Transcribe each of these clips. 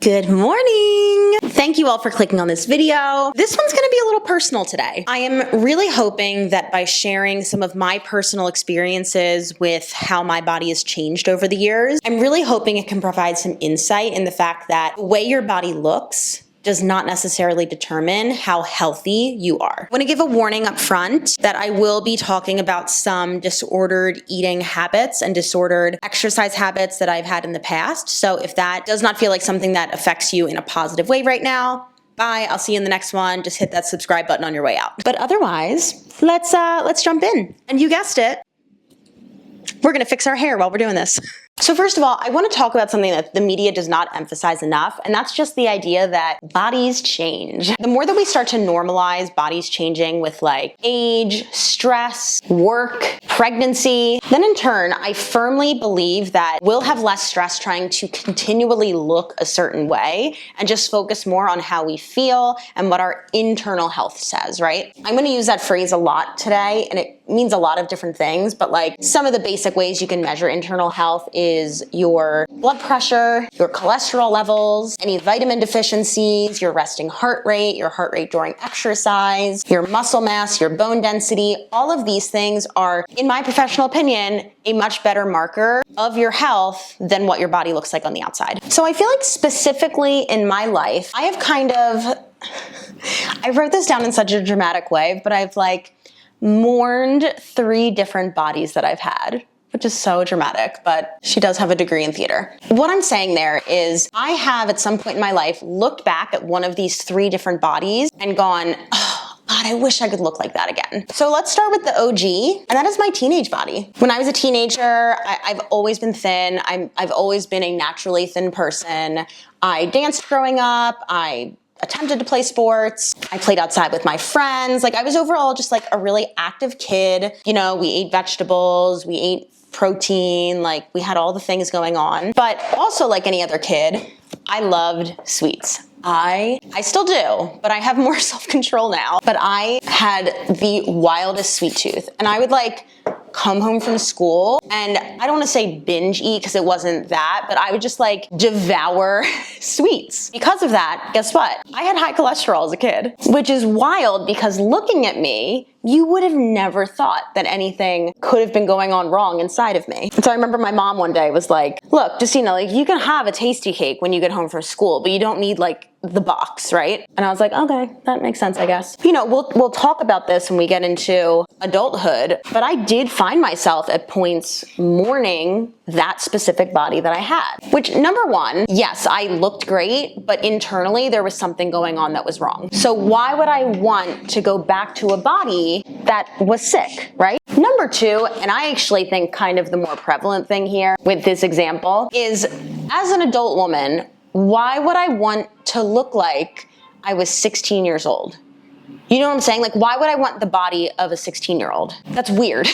Good morning! Thank you all for clicking on this video. This one's gonna be a little personal today. I am really hoping that by sharing some of my personal experiences with how my body has changed over the years, I'm really hoping it can provide some insight in the fact that the way your body looks does not necessarily determine how healthy you are. I want to give a warning up front that I will be talking about some disordered eating habits and disordered exercise habits that I've had in the past. So if that does not feel like something that affects you in a positive way right now, bye, I'll see you in the next one. Just hit that subscribe button on your way out. But otherwise, let's jump in. And you guessed it, we're gonna fix our hair while we're doing this. So first of all, I want to talk about something that the media does not emphasize enough, and that's just the idea that bodies change. The more that we start to normalize bodies changing with like age, stress, work, pregnancy, then in turn, I firmly believe that we'll have less stress trying to continually look a certain way and just focus more on how we feel and what our internal health says, right? I'm going to use that phrase a lot today, and it means a lot of different things, but like some of the basic ways you can measure internal health is your blood pressure, your cholesterol levels, any vitamin deficiencies, your resting heart rate during exercise, your muscle mass, your bone density. All of these things are, in my professional opinion, a much better marker of your health than what your body looks like on the outside. So I feel like specifically in my life, I have I wrote this down in such a dramatic way, but I've like mourned 3 different bodies that I've had, which is so dramatic, but she does have a degree in theater. What I'm saying there is I have at some point in my life looked back at one of these 3 different bodies and gone, oh God, I wish I could look like that again. So let's start with the OG, and that is my teenage body. When I was a teenager, I've always been thin. I've always been a naturally thin person. I danced growing up. I attempted to play sports. I played outside with my friends. Like I was overall just like a really active kid. You know, we ate vegetables, we ate protein, like we had all the things going on. But also like any other kid, I loved sweets. I still do, but I have more self-control now. But I had the wildest sweet tooth, and I would like come home from school, and I don't want to say binge eat because it wasn't that, but I would just like devour sweets. Because of that, guess what? I had high cholesterol as a kid, which is wild because looking at me, you would have never thought that anything could have been going on wrong inside of me. And so I remember my mom one day was like, look, Justina, like you can have a tasty cake when you get home from school, but you don't need like the box, right? And I was like, okay, that makes sense, I guess. You know, we'll talk about this when we get into adulthood, but I did find myself at points mourning that specific body that I had. Which, number one, yes, I looked great, but internally there was something going on that was wrong. So why would I want to go back to a body that was sick, right? Number 2, and I actually think kind of the more prevalent thing here with this example is, as an adult woman, why would I want to look like I was 16 years old? You know what I'm saying? Like, why would I want the body of a 16-year-old? That's weird.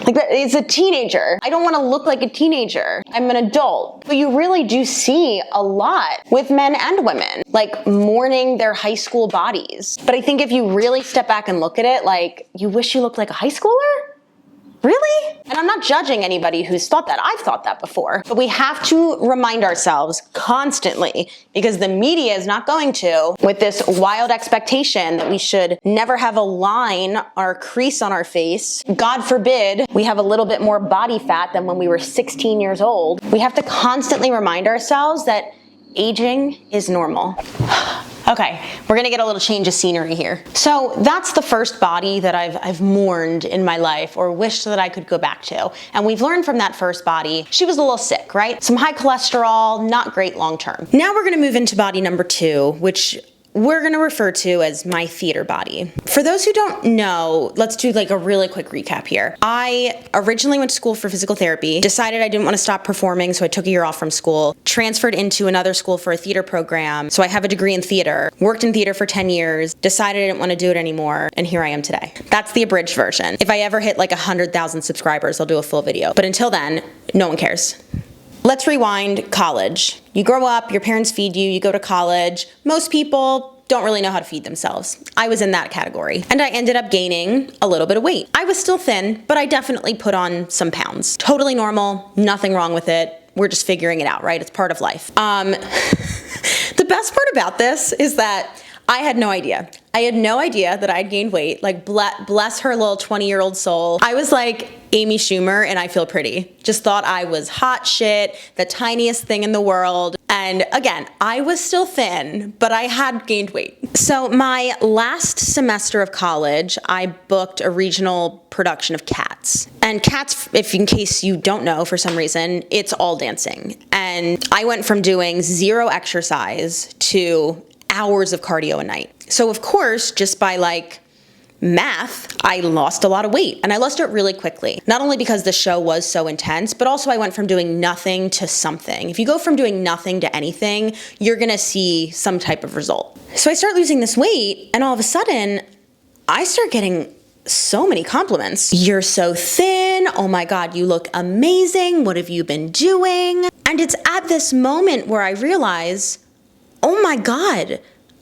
Like, it's a teenager. I don't want to look like a teenager. I'm an adult. But you really do see a lot with men and women, like mourning their high school bodies. But I think if you really step back and look at it, like, you wish you looked like a high schooler? Really? And I'm not judging anybody who's thought that. I've thought that before. But we have to remind ourselves constantly, because the media is not going to, with this wild expectation that we should never have a line or a crease on our face. God forbid we have a little bit more body fat than when we were 16 years old. We have to constantly remind ourselves that aging is normal. Okay, we're gonna get a little change of scenery here. So that's the first body that I've mourned in my life or wished that I could go back to. And we've learned from that first body, she was a little sick, right? Some high cholesterol, not great long term. Now we're gonna move into body number 2, which we're gonna refer to as my theater body. For those who don't know, let's do like a really quick recap here. I originally went to school for physical therapy, decided I didn't want to stop performing, so I took a year off from school, transferred into another school for a theater program, so I have a degree in theater, worked in theater for 10 years, decided I didn't want to do it anymore, and here I am today. That's the abridged version. If I ever hit like 100,000 subscribers, I'll do a full video. But until then, no one cares. Let's rewind. College. You grow up, your parents feed you, you go to college. Most people don't really know how to feed themselves. I was in that category. And I ended up gaining a little bit of weight. I was still thin, but I definitely put on some pounds. Totally normal, nothing wrong with it. we're just figuring it out, right? It's part of life. The best part about this is that I had no idea. I had no idea that I'd gained weight. Like, bless her little 20-year-old soul. I was like Amy Schumer and I Feel Pretty. Just thought I was hot shit, the tiniest thing in the world. And again, I was still thin, but I had gained weight. So my last semester of college, I booked a regional production of Cats. And Cats, if in case you don't know for some reason, it's all dancing. And I went from doing 0 exercise to hours of cardio a night. So of course, just by like math, I lost a lot of weight, and I lost it really quickly. Not only because the show was so intense, but also I went from doing nothing to something. If you go from doing nothing to anything, you're gonna see some type of result. So I start losing this weight, and all of a sudden, I start getting so many compliments. You're so thin. Oh my God, you look amazing. What have you been doing? And it's at this moment where I realize, oh my God,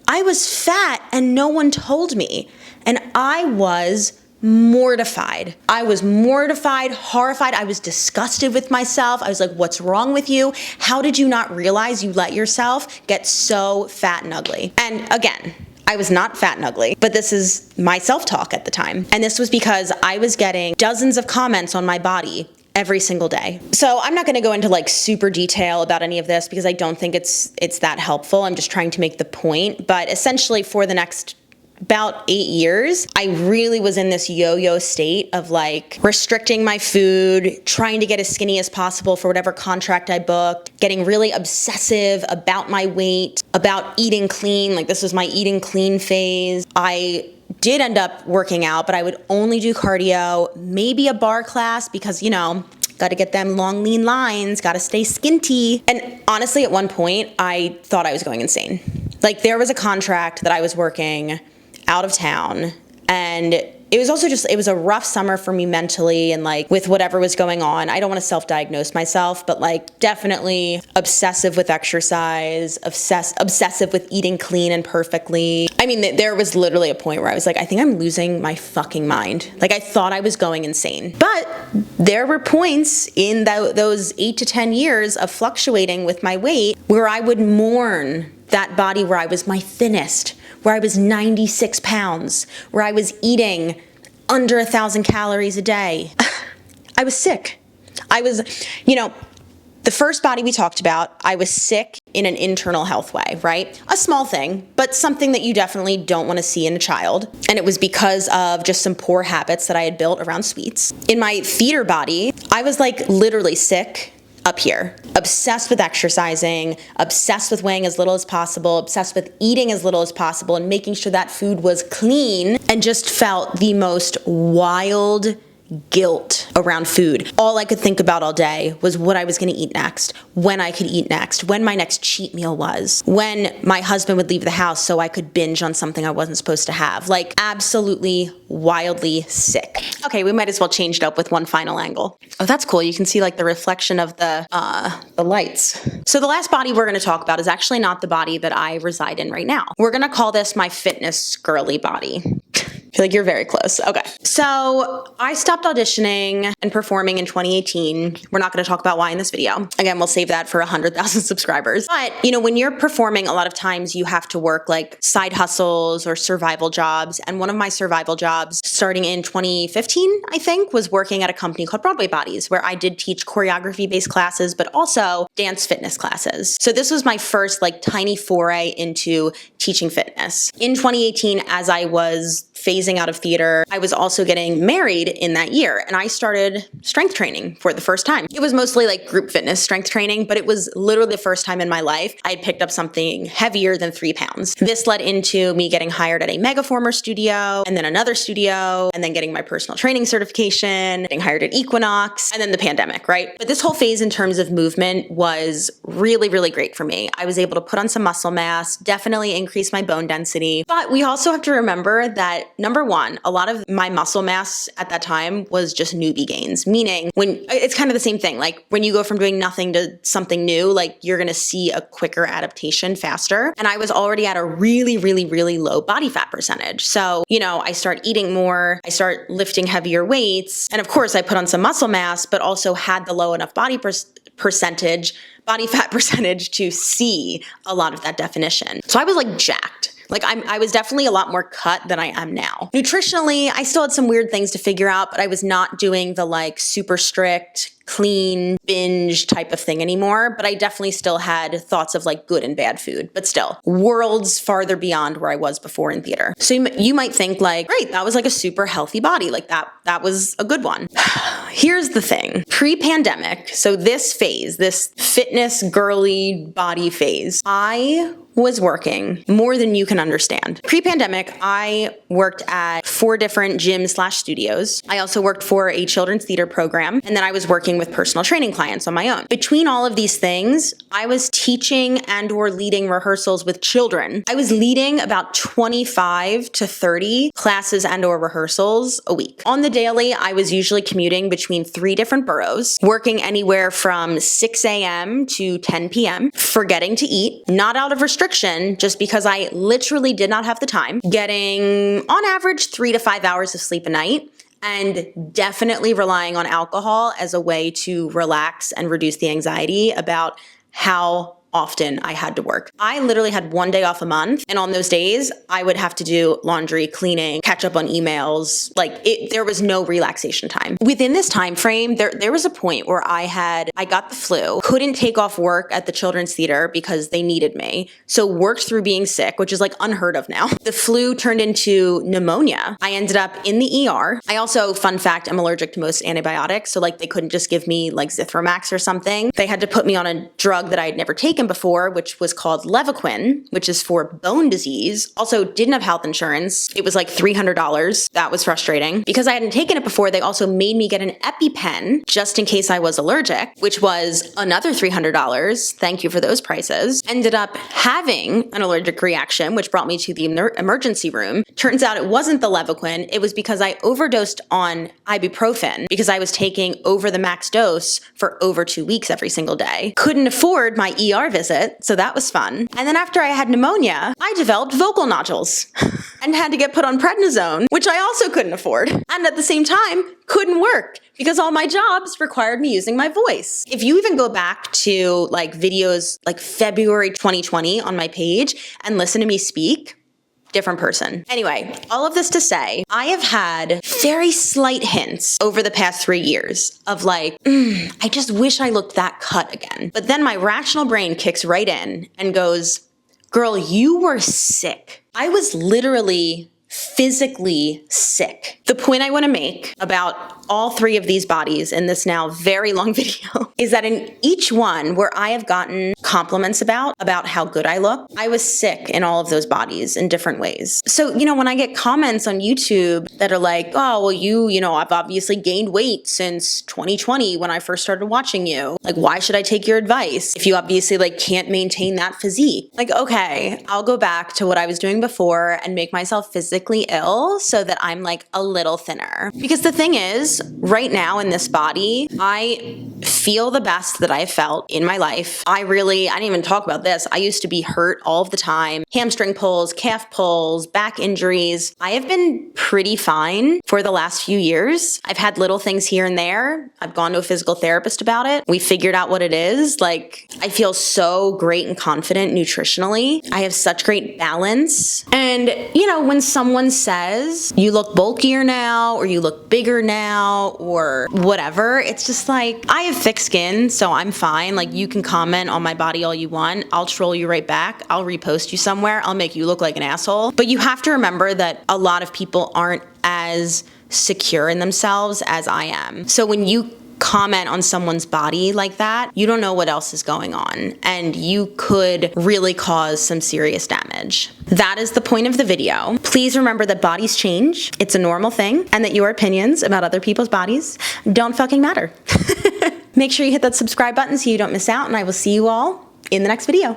I was fat and no one told me. And I was mortified. I was mortified, horrified. I was disgusted with myself. I was like, what's wrong with you? How did you not realize you let yourself get so fat and ugly? And again, I was not fat and ugly, but this is my self-talk at the time. And this was because I was getting dozens of comments on my body every single day. So I'm not gonna go into like super detail about any of this because I don't think it's that helpful. I'm just trying to make the point. But essentially for the next about 8 years, I really was in this yo-yo state of like restricting my food, trying to get as skinny as possible for whatever contract I booked, getting really obsessive about my weight, about eating clean. Like, this was my eating clean phase. I did end up working out, but I would only do cardio, maybe a bar class because, you know, got to get them long, lean lines, got to stay skinty. And honestly, at one point, I thought I was going insane. Like, there was a contract that I was working out of town, and it was also just, it was a rough summer for me mentally and like with whatever was going on. I don't want to self-diagnose myself, but like definitely obsessive with exercise, obsessive with eating clean and perfectly. I mean, there was literally a point where I was like, I think I'm losing my fucking mind. Like, I thought I was going insane. But there were points in those 8 to 10 years of fluctuating with my weight where I would mourn that body where I was my thinnest, where I was 96 pounds, where I was eating under 1,000 calories a day. I was sick. I was, you know, the first body we talked about, I was sick in an internal health way, right? A small thing, but something that you definitely don't want to see in a child. And it was because of just some poor habits that I had built around sweets. In my theater body, I was like literally sick up here, obsessed with exercising, obsessed with weighing as little as possible, obsessed with eating as little as possible and making sure that food was clean, and just felt the most wild guilt around food. All I could think about all day was what I was going to eat next, when I could eat next, when my next cheat meal was, when my husband would leave the house so I could binge on something I wasn't supposed to have. Like, absolutely wildly sick. Okay, we might as well change it up with one final angle. Oh, that's cool. You can see like the reflection of the lights. So the last body we're going to talk about is actually not the body that I reside in right now. We're going to call this my fitness girly body. I feel like you're very close. Okay. So I stopped auditioning and performing in 2018. We're not going to talk about why in this video. Again, we'll save that for 100,000 subscribers. But, you know, when you're performing, a lot of times you have to work like side hustles or survival jobs. And one of my survival jobs starting in 2015, I think, was working at a company called Broadway Bodies, where I did teach choreography-based classes, but also dance fitness classes. So this was my first like tiny foray into teaching fitness. In 2018, as I was phasing out of theater, I was also getting married in that year, and I started strength training for the first time. It was mostly like group fitness strength training, but it was literally the first time in my life I had picked up something heavier than 3 pounds. This led into me getting hired at a Megaformer studio, and then another studio, and then getting my personal training certification, getting hired at Equinox, and then the pandemic, right? But this whole phase in terms of movement was really, really great for me. I was able to put on some muscle mass, definitely increase my bone density, but we also have to remember that number one, a lot of my muscle mass at that time was just newbie gains, meaning when it's kind of the same thing. Like when you go from doing nothing to something new, like you're going to see a quicker adaptation faster. And I was already at a really, really, really low body fat percentage. So, you know, I start eating more, I start lifting heavier weights. And of course I put on some muscle mass, but also had the low enough body percentage, body fat percentage to see a lot of that definition. So I was like jacked. Like I was definitely a lot more cut than I am now. Nutritionally, I still had some weird things to figure out, but I was not doing the like super strict, clean, binge type of thing anymore. But I definitely still had thoughts of like good and bad food, but still worlds farther beyond where I was before in theater. So you might think like, great, that was like a super healthy body. Like that was a good one. Here's the thing. Pre-pandemic, so this phase, this fitness girly body phase, I was working more than you can understand. Pre-pandemic, I worked at 4 different gyms/studios. I also worked for a children's theater program, and then I was working with personal training clients on my own. Between all of these things, I was teaching and or leading rehearsals with children. I was leading about 25 to 30 classes and or rehearsals a week. On the daily, I was usually commuting between 3 different boroughs, working anywhere from 6 a.m. to 10 p.m., forgetting to eat, not out of restriction, just because I literally did not have the time, getting on average 3 to 5 hours of sleep a night, and definitely relying on alcohol as a way to relax and reduce the anxiety about how often I had to work. I literally had 1 day off a month, and on those days, I would have to do laundry, cleaning, catch up on emails. There was no relaxation time. Within this time frame, there was a point where I got the flu, couldn't take off work at the children's theater because they needed me, so worked through being sick, which is like unheard of now. The flu turned into pneumonia. I ended up in the ER. I also, fun fact, I'm allergic to most antibiotics, so like they couldn't just give me like Zithromax or something. They had to put me on a drug that I had never taken before, which was called Levaquin, which is for bone disease. Also didn't have health insurance. It was like $300. That was frustrating. Because I hadn't taken it before, they also made me get an EpiPen just in case I was allergic, which was another $300. Thank you for those prices. Ended up having an allergic reaction, which brought me to the emergency room. Turns out it wasn't the Levaquin. It was because I overdosed on ibuprofen because I was taking over the max dose for over 2 weeks every single day. Couldn't afford my ER visit, so that was fun. And then after I had pneumonia, I developed vocal nodules and had to get put on prednisone, which I also couldn't afford. And at the same time, couldn't work because all my jobs required me using my voice. If you even go back to like videos like February 2020 on my page and listen to me speak, different person. Anyway, all of this to say, I have had very slight hints over the past 3 years of like, I just wish I looked that cut again. But then my rational brain kicks right in and goes, girl, you were sick. I was literally physically sick. The point I want to make about all 3 of these bodies in this now very long video is that in each one where I have gotten compliments about how good I look, I was sick in all of those bodies in different ways. So, when I get comments on YouTube that are like, oh, well, I've obviously gained weight since 2020 when I first started watching you. Like, why should I take your advice if you obviously like can't maintain that physique? Like, okay, I'll go back to what I was doing before and make myself physically ill so that I'm like a little thinner. Because the thing is, right now in this body, I feel the best that I've felt in my life. I didn't even talk about this. I used to be hurt all of the time. Hamstring pulls, calf pulls, back injuries. I have been pretty fine for the last few years. I've had little things here and there. I've gone to a physical therapist about it. We figured out what it is. Like, I feel so great and confident nutritionally. I have such great balance. And, when someone says you look bulkier now or you look bigger now or whatever, it's just like, I have thick skin, so I'm fine. Like, you can comment on my body all you want. I'll troll you right back. I'll repost you somewhere. I'll make you look like an asshole. But you have to remember that a lot of people aren't as secure in themselves as I am. So when you comment on someone's body like that, you don't know what else is going on, and you could really cause some serious damage. That is the point of the video. Please remember that bodies change. It's a normal thing, and that your opinions about other people's bodies don't fucking matter. Make sure you hit that subscribe button so you don't miss out, and I will see you all in the next video.